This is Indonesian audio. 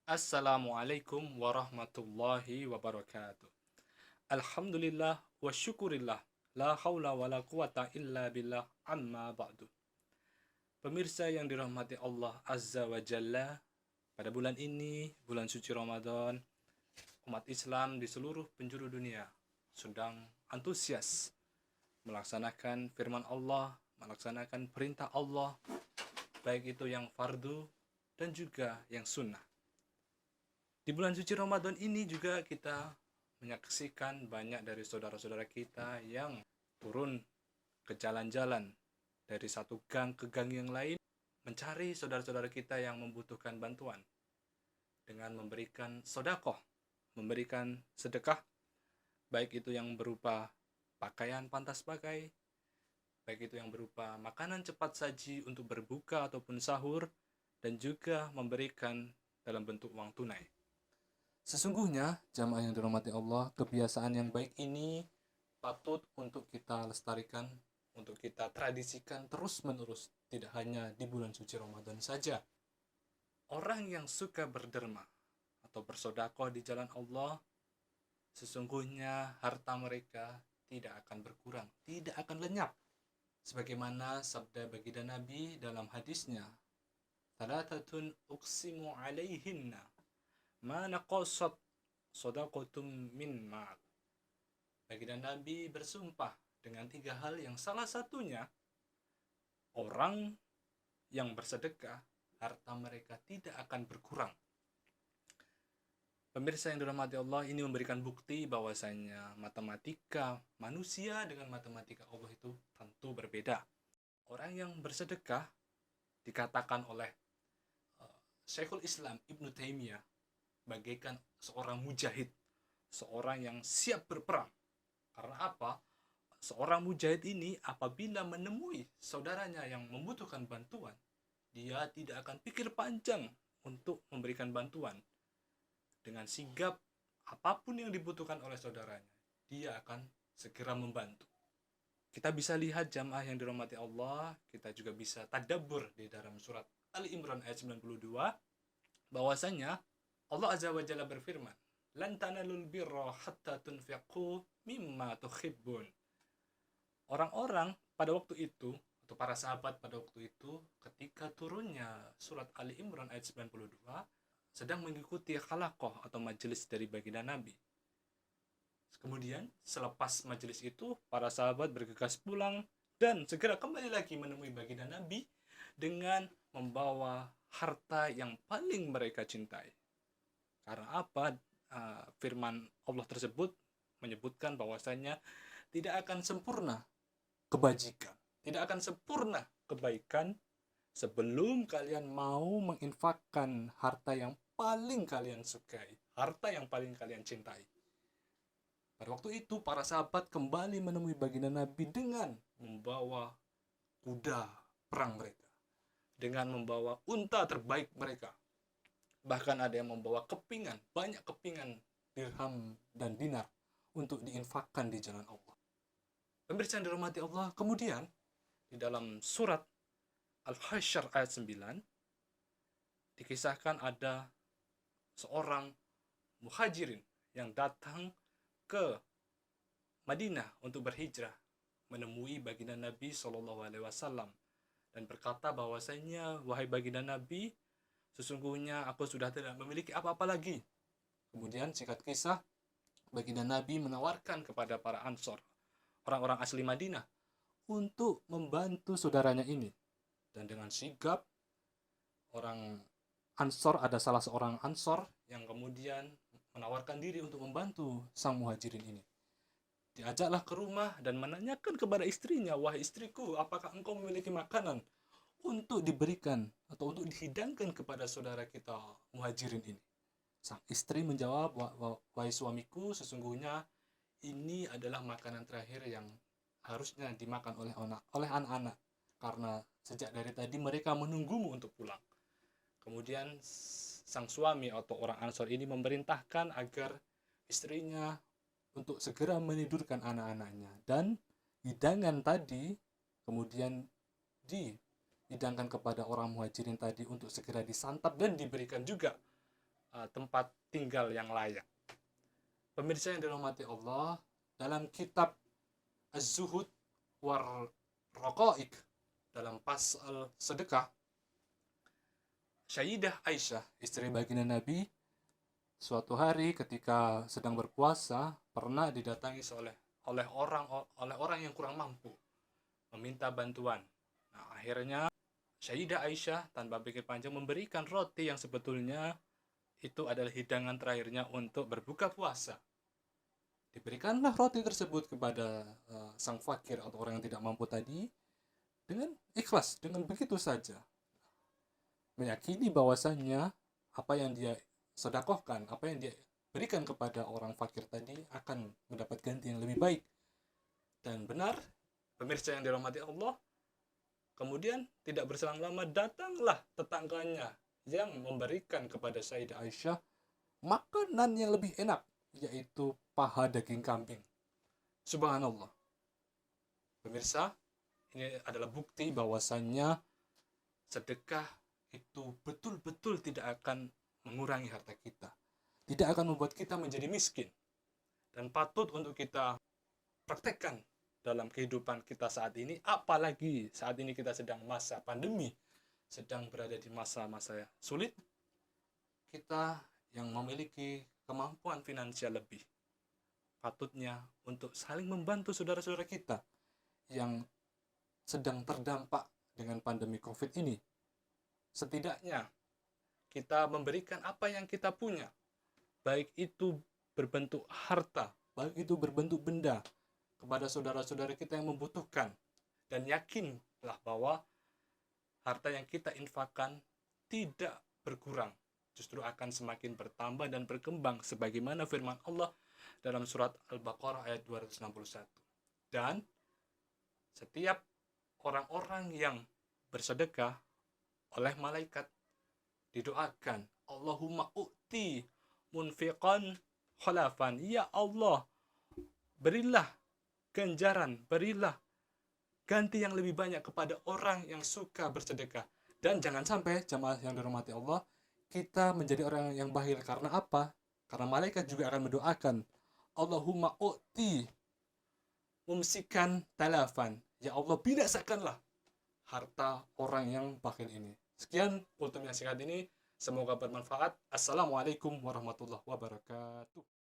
Assalamualaikum warahmatullahi wabarakatuh. Alhamdulillah wa syukurillah. La haula wa la quwata illa billah amma ba'du. Pemirsa yang dirahmati Allah Azza wa Jalla, pada bulan ini, bulan suci Ramadan, umat Islam di seluruh penjuru dunia sedang antusias melaksanakan firman Allah, melaksanakan perintah Allah, baik itu yang fardu dan juga yang sunnah. Di bulan suci Ramadan ini juga kita menyaksikan banyak dari saudara-saudara kita yang turun ke jalan-jalan dari satu gang ke gang yang lain mencari saudara-saudara kita yang membutuhkan bantuan dengan memberikan sodakoh, memberikan sedekah, baik itu yang berupa pakaian pantas pakai, baik itu yang berupa makanan cepat saji untuk berbuka ataupun sahur, dan juga memberikan dalam bentuk uang tunai. Sesungguhnya, jamaah yang dirahmati Allah, kebiasaan yang baik ini patut untuk kita lestarikan, untuk kita tradisikan terus-menerus, tidak hanya di bulan suci Ramadan saja. Orang yang suka berderma atau bersedekah di jalan Allah, sesungguhnya harta mereka tidak akan berkurang, tidak akan lenyap. Sebagaimana sabda baginda Nabi dalam hadisnya, "Thalathatun uqsimu alaihinna ma naqasat shadaqatum min ma'al." Baginda Nabi bersumpah dengan 3 hal yang salah satunya orang yang bersedekah, harta mereka tidak akan berkurang. Pemirsa yang dirahmati Allah, ini memberikan bukti bahwasanya matematika manusia dengan matematika Allah itu tentu berbeda. Orang yang bersedekah dikatakan oleh Syekhul Islam Ibnu Taimiyah bagaikan seorang mujahid, seorang yang siap berperang. Karena apa? Seorang mujahid ini apabila menemui saudaranya yang membutuhkan bantuan, dia tidak akan pikir panjang untuk memberikan bantuan. Dengan sigap, apapun yang dibutuhkan oleh saudaranya, dia akan segera membantu. Kita bisa lihat jamaah yang dirahmati Allah, kita juga bisa tadabbur di dalam surat Ali Imran ayat 92, bahwasanya Allah Azza wa Jalla berfirman, "Lan tanalul birra hatta tunfiqu mimma tuhibbun." Orang-orang pada waktu itu, atau para sahabat pada waktu itu, ketika turunnya surat Ali Imran ayat 92, sedang mengikuti khalaqah atau majelis dari baginda Nabi. Kemudian, selepas majelis itu, para sahabat bergegas pulang dan segera kembali lagi menemui baginda Nabi dengan membawa harta yang paling mereka cintai. Karena apa? Firman Allah tersebut menyebutkan bahwasanya tidak akan sempurna kebajikan, tidak akan sempurna kebaikan sebelum kalian mau menginfakkan harta yang paling kalian sukai, harta yang paling kalian cintai. Pada waktu itu, para sahabat kembali menemui baginda Nabi dengan membawa kuda perang mereka, dengan membawa unta terbaik mereka. Bahkan ada yang membawa kepingan, banyak kepingan dirham dan dinar untuk diinfakkan di jalan Allah. Pemirsa yang dirahmati Allah, kemudian di dalam surat Al-Hasyr ayat 9 dikisahkan ada seorang muhajirin yang datang ke Madinah untuk berhijrah, menemui baginda Nabi SAW dan berkata bahwasanya, "Wahai baginda Nabi, sesungguhnya aku sudah tidak memiliki apa-apa lagi." Kemudian singkat kisah, baginda Nabi menawarkan kepada para Ansor, orang-orang asli Madinah, untuk membantu saudaranya ini. Dan dengan sigap, orang Ansor, ada salah seorang Ansor yang kemudian menawarkan diri untuk membantu sang muhajirin ini. Diajaklah ke rumah dan menanyakan kepada istrinya, "Wahai istriku, apakah engkau memiliki makanan untuk diberikan atau untuk dihidangkan kepada saudara kita muhajirin ini?" Sang istri menjawab, "Wahai suamiku, sesungguhnya ini adalah makanan terakhir yang harusnya dimakan oleh anak-anak, karena sejak dari tadi mereka menunggumu untuk pulang." Kemudian sang suami atau orang Ansor ini memerintahkan agar istrinya untuk segera menidurkan anak-anaknya, dan hidangan tadi kemudian dihidangkan kepada orang muhajirin tadi untuk segera disantap dan diberikan juga tempat tinggal yang layak. Pemirsa yang dirahmati Allah, dalam kitab Az-Zuhud war Raqaiq, dalam pasal sedekah, Sayyidah Aisyah, istri baginda Nabi, suatu hari ketika sedang berpuasa pernah didatangi oleh orang yang kurang mampu, meminta bantuan. Nah, akhirnya Sayyidah Aisyah tanpa pikir panjang memberikan roti yang sebetulnya itu adalah hidangan terakhirnya untuk berbuka puasa. Diberikanlah roti tersebut kepada sang fakir atau orang yang tidak mampu tadi dengan ikhlas, dengan begitu saja. Meyakini bahwasannya apa yang dia sedekahkan, apa yang dia berikan kepada orang fakir tadi akan mendapat ganti yang lebih baik. Dan benar, pemirsa yang dirahmati Allah, kemudian tidak berselang lama datanglah tetangganya yang memberikan kepada Sayyidah Aisyah makanan yang lebih enak, yaitu paha daging kambing. Subhanallah. Pemirsa, ini adalah bukti bahwasannya sedekah itu betul-betul tidak akan mengurangi harta kita. Tidak akan membuat kita menjadi miskin. Dan patut untuk kita praktekkan dalam kehidupan kita saat ini, apalagi saat ini kita sedang masa pandemi, sedang berada di masa-masa sulit. Kita yang memiliki kemampuan finansial lebih, patutnya untuk saling membantu saudara-saudara kita yang sedang terdampak dengan pandemi COVID ini. Setidaknya kita memberikan apa yang kita punya, baik itu berbentuk harta, baik itu berbentuk benda, kepada saudara-saudara kita yang membutuhkan. Dan yakinlah bahwa harta yang kita infakkan tidak berkurang, justru akan semakin bertambah dan berkembang sebagaimana firman Allah dalam surat Al-Baqarah ayat 261. Dan setiap orang-orang yang bersedekah oleh malaikat didoakan, Allahumma u'ti munfiqan khalafan, ya Allah, berilah ganjaran, berilah ganti yang lebih banyak kepada orang yang suka bersedekah. Dan jangan sampai jamaah yang dirahmati Allah, kita menjadi orang yang bakhil. Karena apa? Karena malaikat juga akan mendoakan, Allahumma u'ti mumsikan talafan, ya Allah, binasakanlah harta orang yang bakhil ini. Sekian kultum yang singkat ini, semoga bermanfaat. Assalamualaikum warahmatullahi wabarakatuh.